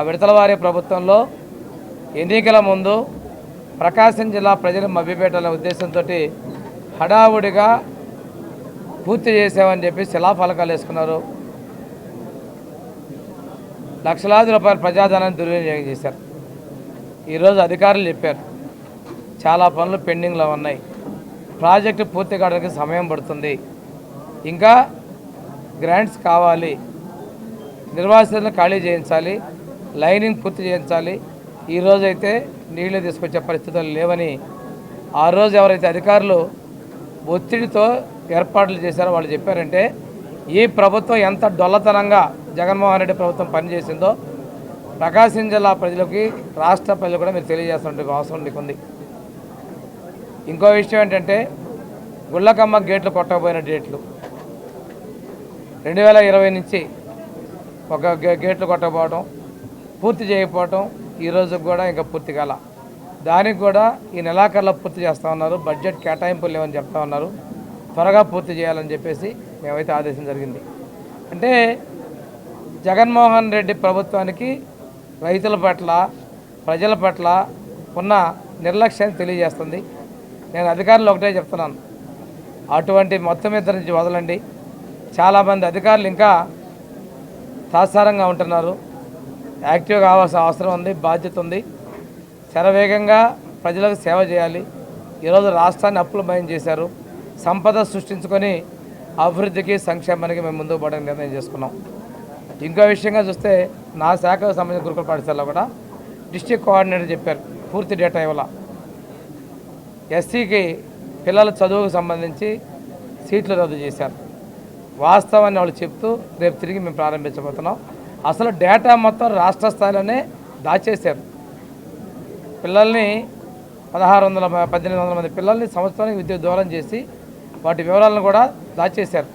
విడతలవారి ప్రభుత్వంలో ఎన్నికల ముందు ప్రకాశం జిల్లా ప్రజలు మభ్యపెట్టాలనే ఉద్దేశంతో హడావుడిగా పూర్తి చేసామని చెప్పి శిలాఫలకాలు వేసుకున్నారు. లక్షలాది రూపాయల ప్రజాధనాన్ని దుర్వినియోగం చేశారు. ఈరోజు అధికారులు చెప్పారు చాలా పనులు పెండింగ్లో ఉన్నాయి, ప్రాజెక్టు పూర్తి కావడానికి సమయం పడుతుంది, ఇంకా గ్రాంట్స్ కావాలి, నిర్వాసితులను ఖాళీ చేయించాలి, లైనింగ్ పూర్తి చేయించాలి. ఈరోజైతే నీళ్లు తీసుకొచ్చే పరిస్థితులు లేవని ఆ రోజు ఎవరైతే అధికారులు ఒత్తిడితో ఏర్పాట్లు చేశారో వాళ్ళు చెప్పారంటే ఈ ప్రభుత్వం ఎంత డొల్లతనంగా జగన్మోహన్ రెడ్డి ప్రభుత్వం పనిచేసిందో ప్రకాశం జిల్లా ప్రజలకి రాష్ట్ర ప్రజలు కూడా మీరు తెలియజేస్తున్న అవసరం మీకు ఉంది. ఇంకో విషయం ఏంటంటే గుళ్ళకమ్మ గేట్లు కొట్టకపోయిన డేట్లు 2020 నుంచి ఒక గేట్లు కొట్టకపోవడం, పూర్తి చేయకపోవడం, ఈరోజు కూడా ఇంకా పూర్తి కాల. దానికి కూడా ఈ నెలాఖరులో పూర్తి చేస్తూ ఉన్నారు. బడ్జెట్ కేటాయింపులు లేవని చెప్తా ఉన్నారు. త్వరగా పూర్తి చేయాలని చెప్పేసి మేమైతే ఆదేశం జరిగింది. అంటే జగన్మోహన్ రెడ్డి ప్రభుత్వానికి రైతుల పట్ల ప్రజల పట్ల ఉన్న నిర్లక్ష్యాన్ని తెలియజేస్తుంది. నేను అధికారులు ఒకటే చెప్తున్నాను, అటువంటి మొత్తం ఇద్దరి నుంచి వదలండి. చాలామంది అధికారులు ఇంకా తాత్సారంగా ఉంటున్నారు. యాక్టివ్గా కావాల్సిన అవసరం ఉంది, బాధ్యత ఉంది. శరవేగంగా ప్రజలకు సేవ చేయాలి. ఈరోజు రాష్ట్రాన్ని అప్పులమయం చేశారు. సంపద సృష్టించుకొని అభివృద్ధికి సంక్షేమానికి మేము ముందుకు పోవడానికి నిర్ణయం చేసుకున్నాం. ఇంకో విషయంగా చూస్తే నా శాఖకు సంబంధించిన గురుకుల పాఠశాలలో కూడా డిస్ట్రిక్ట్ కోఆర్డినేటర్ చెప్పారు పూర్తి డేటా ఇవ్వాల. ఎస్సీకి పిల్లల చదువుకు సంబంధించి సీట్లు రద్దు చేశారు. వాస్తవాన్ని వాళ్ళు చెప్తూ రేపు తిరిగి మేము ప్రారంభించబోతున్నాం. అసలు డేటా మొత్తం రాష్ట్ర స్థాయిలోనే దాచేశారు. పిల్లల్ని 1800 మంది పిల్లల్ని సంవత్సరానికి విద్యుత్ దూరం చేసి వాటి వివరాలను కూడా దాచేశారు.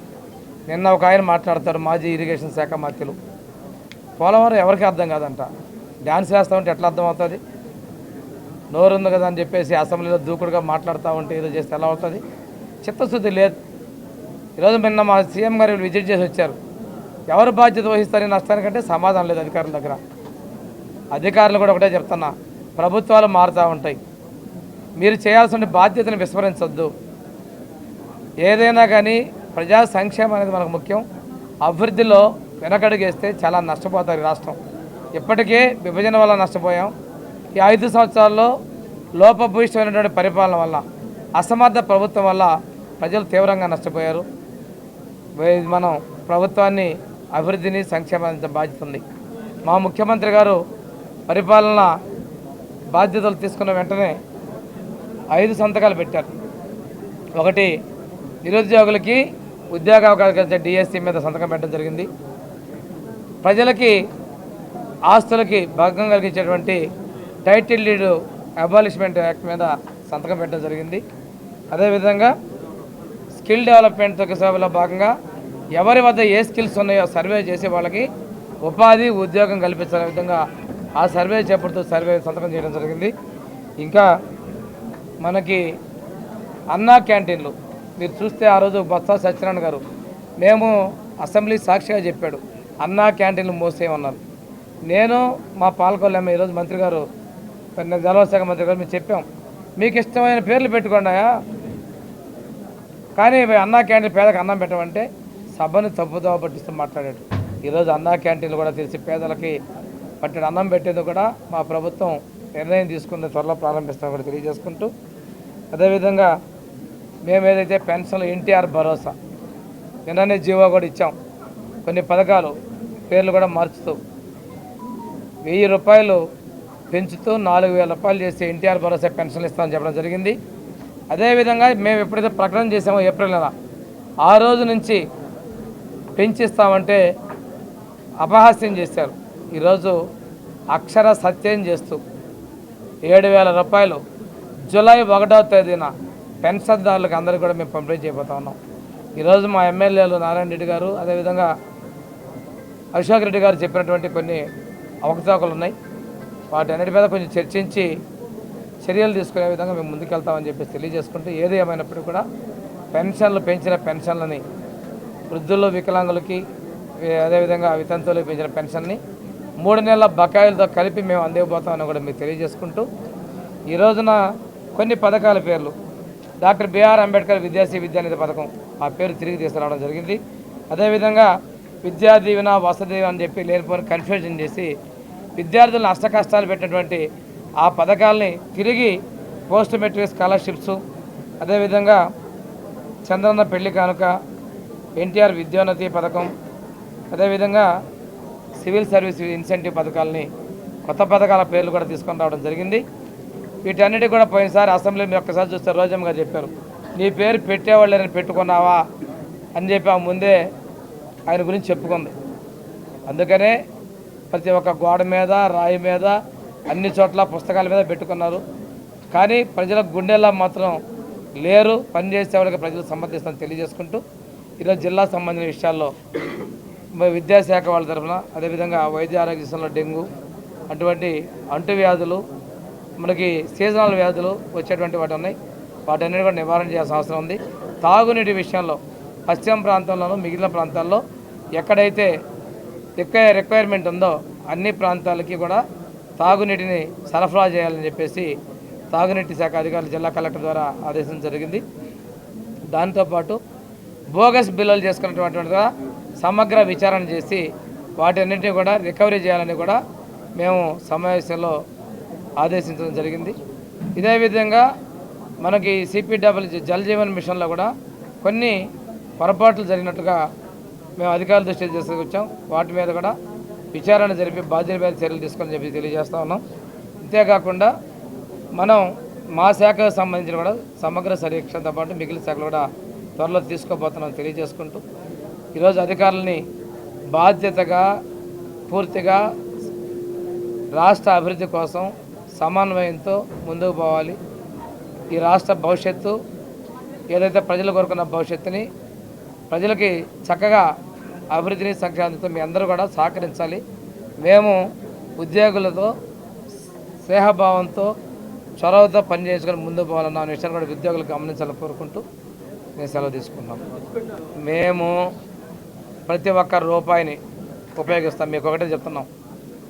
నిన్న ఒక ఆయన మాట్లాడతారు, మాజీ ఇరిగేషన్ శాఖ మంత్రులు, పోలవరం ఎవరికి అర్థం కాదంట, డ్యాన్స్ వేస్తూ ఉంటే ఎట్లా అర్థం అవుతుంది, నోరు ఉంది కదా అని చెప్పేసి అసెంబ్లీలో దూకుడుగా మాట్లాడుతూ ఉంటే ఏదో చేస్తే ఎలా అవుతుంది, చిత్తశుద్ధి లేదు. ఈరోజు నిన్న మా సీఎం గారు విజిట్ చేసి వచ్చారు. ఎవరు బాధ్యత వహిస్తారని నష్టానికంటే సమాధానం లేదు అధికారుల దగ్గర. అధికారులు కూడా ఒకటే చెప్తున్నా, ప్రభుత్వాలు మారుతూ ఉంటాయి, మీరు చేయాల్సిన బాధ్యతను విస్మరించొద్దు. ఏదైనా కానీ ప్రజా సంక్షేమం అనేది మనకు ముఖ్యం. అభివృద్ధిలో వెనకడుగేస్తే చాలా నష్టపోతారు ఈ రాష్ట్రం. ఇప్పటికే విభజన వల్ల నష్టపోయాం. ఈ 5 సంవత్సరాల్లో లోపభూయిష్టమైనటువంటి పరిపాలన వల్ల, అసమర్థ ప్రభుత్వం వల్ల ప్రజలు తీవ్రంగా నష్టపోయారు. మనం ప్రభుత్వాన్ని అభివృద్ధిని సంక్షేమానికి బాధ్యత ఉంది. మా ముఖ్యమంత్రి గారు పరిపాలన బాధ్యతలు తీసుకున్న వెంటనే 5 సంతకాలు పెట్టారు. ఒకటి, నిరుద్యోగులకి ఉద్యోగ అవకాశాలు డిఎస్సి మీద సంతకం పెట్టడం జరిగింది. ప్రజలకి ఆస్తులకి భంగం కలిగించేటువంటి టైటిల్ డీడ్ అబాలిష్మెంట్ యాక్ట్ మీద సంతకం పెట్టడం జరిగింది. అదేవిధంగా స్కిల్ డెవలప్మెంట్ సేవలో భాగంగా ఎవరి వద్ద ఏ స్కిల్స్ ఉన్నాయో సర్వే చేసే వాళ్ళకి ఉపాధి ఉద్యోగం కల్పించే విధంగా ఆ సర్వే చేపడుతూ సంతకం చేయడం జరిగింది. ఇంకా మనకి అన్నా క్యాంటీన్లు మీరు చూస్తే ఆ రోజు బొత్స సత్యనారాయణ గారు మేము అసెంబ్లీ సాక్షిగా చెప్పాడు, అన్నా క్యాంటీన్లు మోసేయమన్నారు. నేను మా పాలకొల్లేమ్మ ఈరోజు మంత్రి గారు జలశాఖ మంత్రి గారు మేము చెప్పాం, మీకు ఇష్టమైన పేర్లు పెట్టుకున్నాయా, కానీ అన్నా క్యాంటీన్ పేదకు అన్నం పెట్టమంటే సభను తప్పుదోవ పట్టిస్తూ మాట్లాడాడు. ఈరోజు అన్నా క్యాంటీన్లు కూడా తెలిసి పేదలకి పట్టిన అన్నం పెట్టేందుకు కూడా మా ప్రభుత్వం నిర్ణయం తీసుకుని త్వరలో ప్రారంభిస్తామని కూడా తెలియజేసుకుంటూ, అదేవిధంగా మేము ఏదైతే పెన్షన్లు ఎన్టీఆర్ భరోసా నిన్ననే జీవో కూడా ఇచ్చాం. కొన్ని పథకాలు పేర్లు కూడా మార్చుతూ 1000 రూపాయలు పెంచుతూ 4000 రూపాయలు చేసి ఎన్టీఆర్ భరోసా పెన్షన్లు ఇస్తామని చెప్పడం జరిగింది. అదేవిధంగా మేము ఎప్పుడైతే ప్రకటన చేసామో ఏప్రిల్ నెల ఆ రోజు నుంచి పెంచిస్తామంటే అపహాస్యం చేశారు. ఈరోజు అక్షర సత్యం చేస్తూ 7000 రూపాయలు జూలై 1వ తేదీన పెన్షన్దారులకు అందరికీ కూడా మేము పంపిణీ చేయబోతా ఉన్నాం. ఈరోజు మా ఎమ్మెల్యేలు నారాయణ రెడ్డి గారు, అదేవిధంగా అశోక్ రెడ్డి గారు చెప్పినటువంటి కొన్ని అవకతవకలు ఉన్నాయి. వాటి అన్నిటి మీద కొంచెం చర్చించి చర్యలు తీసుకునే విధంగా మేము ముందుకెళ్తామని చెప్పేసి తెలియజేసుకుంటూ, ఏది ఏమైనప్పటికీ కూడా పెన్షన్లు పెంచిన పెన్షన్లని వృద్ధులు, వికలాంగులకి, అదేవిధంగా వితంతువులకు పెంచిన పెన్షన్ని 3 నెలల బకాయిలతో కలిపి మేము అందివ్వబోతామని కూడా మీకు తెలియజేసుకుంటూ ఈ రోజున కొన్ని పథకాల పేర్లు డాక్టర్ బిఆర్ అంబేద్కర్ విద్యాశ్రీ విద్యానిధి పథకం ఆ పేరు తిరిగి తీసుకురావడం జరిగింది. అదేవిధంగా విద్యా దీవెన వసతి దీవెన అని చెప్పి లేనిపోని కన్ఫ్యూజన్ చేసి విద్యార్థులను అష్టకష్టాలు పెట్టినటువంటి ఆ పథకాలని తిరిగి పోస్ట్ మెట్రిక్ స్కాలర్షిప్స్, అదేవిధంగా చంద్రన్న పెళ్లి కానుక, ఎన్టీఆర్ విద్యోన్నతి పథకం, అదేవిధంగా సివిల్ సర్వీస్ ఇన్సెంటివ్ పథకాలని కొత్త పథకాల పేర్లు కూడా తీసుకొని రావడం జరిగింది. వీటన్నిటి కూడా పోయినసారి అసెంబ్లీ మీరు ఒక్కసారి చూస్తే రోజమ్మ గారు చెప్పారు, నీ పేరు పెట్టేవాళ్ళని పెట్టుకున్నావా అని చెప్పి ఆ ముందే ఆయన గురించి చెప్పుకుంది. అందుకనే ప్రతి ఒక్క గోడ మీద, రాయి మీద, అన్ని చోట్ల పుస్తకాల మీద పెట్టుకున్నారు. కానీ ప్రజల గుండెల్లో మాత్రం లేరు. పనిచేసే వాళ్ళకి ప్రజలు సమర్థిస్తామని తెలియజేసుకుంటూ ఈరోజు జిల్లా సంబంధించిన విషయాల్లో విద్యాశాఖ వాళ్ళ తరఫున, అదేవిధంగా వైద్య ఆరోగ్య విషయంలో డెంగ్యూ అటువంటి అంటువ్యాధులు, మనకి సీజనల్ వ్యాధులు వచ్చేటువంటి వాటి ఉన్నాయి. వాటన్నిటి కూడా నివారణ చేయాల్సిన అవసరం ఉంది. తాగునీటి విషయంలో పశ్చిమ ప్రాంతంలోనూ మిగిలిన ప్రాంతాల్లో ఎక్కడైతే రిక్వైర్మెంట్ ఉందో అన్ని ప్రాంతాలకి కూడా తాగునీటిని సరఫరా చేయాలని చెప్పేసి తాగునీటి శాఖ అధికారులు జిల్లా కలెక్టర్ ద్వారా ఆదేశం జరిగింది. దాంతోపాటు బోగస్ బిల్లులు చేసుకున్నటువంటి సమగ్ర విచారణ చేసి వాటన్నింటినీ కూడా రికవరీ చేయాలని కూడా మేము సమావేశంలో ఆదేశించడం జరిగింది. ఇదే విధంగా మనకి సిపిడబ్ల్యూ జల్ జీవన్ మిషన్లో కూడా కొన్ని పొరపాట్లు జరిగినట్టుగా మేము అధికారుల దృష్టికి తీసుకొచ్చాం. వాటి మీద కూడా విచారణ జరిపి బాధ్యత మీద చర్యలు తీసుకొని చెప్పి తెలియజేస్తూ ఉన్నాం. అంతేకాకుండా మనం మా శాఖకు సంబంధించిన కూడా సమగ్ర సమీక్షతో పాటు మిగిలిన శాఖలు కూడా త్వరలో తీసుకోబోతున్నాం తెలియజేసుకుంటూ ఈరోజు అధికారులని బాధ్యతగా పూర్తిగా రాష్ట్ర అభివృద్ధి కోసం సమన్వయంతో ముందుకు పోవాలి. ఈ రాష్ట్ర భవిష్యత్తు ఏదైతే ప్రజలు కోరుకున్న భవిష్యత్తుని ప్రజలకి చక్కగా అభివృద్ధిని సంక్షేమంతో మీ అందరూ కూడా సహకరించాలి. మేము ఉద్యోగులతో స్నేహభావంతో చొరవతో పనిచేసుకొని ముందుకు పోవాలన్న విషయాన్ని కూడా ఉద్యోగులు గమనించాలని కోరుకుంటూ నేను సెలవు తీసుకున్నాం. మేము ప్రతి ఒక్క రూపాయిని ఉపయోగిస్తాం. మీకు ఒకటే చెప్తున్నాం,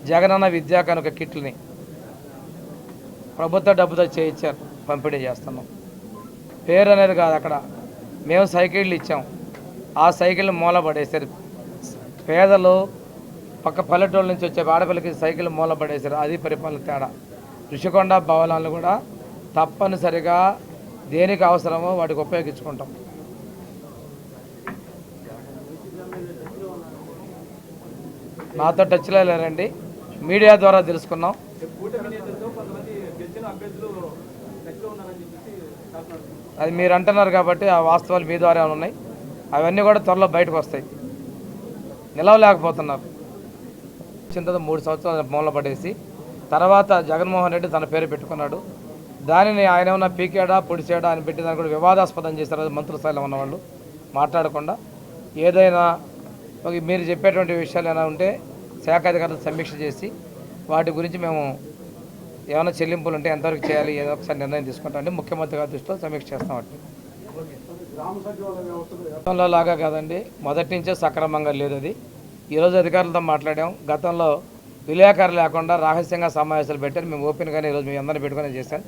జగనన్న విద్యా కానుక కిట్లని ప్రభుత్వ డబ్బుతో చేయించారు, పంపిణీ చేస్తున్నాం. పేరు అనేది కాదు, అక్కడ మేము సైకిళ్ళు ఇచ్చాం, ఆ సైకిల్ని మూలపడేశారు. పేదలు పక్క పల్లెటూళ్ళ నుంచి వచ్చే ఆడపిల్లకి సైకిల్ మూలపడేశారు. అది పరిపాలన తేడా. ఋషికొండ భవనాలను కూడా తప్పనిసరిగా దేనికి అవసరమో వాటికి ఉపయోగించుకుంటాం. నాతో టచ్లో లేరండి, మీడియా ద్వారా తెలుసుకున్నాం. అది మీరు అంటున్నారు కాబట్టి ఆ వాస్తవాలు మీ ద్వారా ఉన్నాయి. అవన్నీ కూడా త్వరలో బయటకు వస్తాయి. నిలవలేకపోతున్నారు. చింత 3 సంవత్సరాలు మూల పడేసి తర్వాత జగన్మోహన్ రెడ్డి తన పేరు పెట్టుకున్నాడు. దానిని ఆయన ఏమన్నా పీకేడా పొడిచాడా అని పెట్టి దాన్ని కూడా వివాదాస్పదం చేశారు మంత్రుల స్థాయిలో ఉన్నవాళ్ళు. మాట్లాడకుండా ఏదైనా మీరు చెప్పేటువంటి విషయాలు ఏమైనా ఉంటే శాఖ అధికారులు సమీక్ష చేసి వాటి గురించి మేము ఏమైనా చెల్లింపులు ఉంటే ఎంతవరకు చేయాలి ఏదో ఒకసారి నిర్ణయం తీసుకుంటామండి. ముఖ్యమంత్రి గారి దృష్టిలో సమీక్ష చేస్తాం. వాటిని గతంలో లాగా కాదండి, మొదటి నుంచే సక్రమంగా లేదు అది. ఈరోజు అధికారులతో మాట్లాడాం. గతంలో విలేకరు లేకుండా రహస్యంగా సమావేశాలు పెట్టారు. మేము ఓపెన్గానే ఈరోజు మీ అందరినీ పెట్టుకుని చేశాను.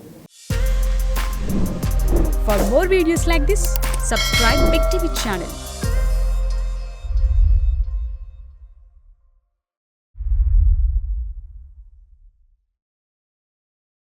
For more videos like this, subscribe Big TV channel.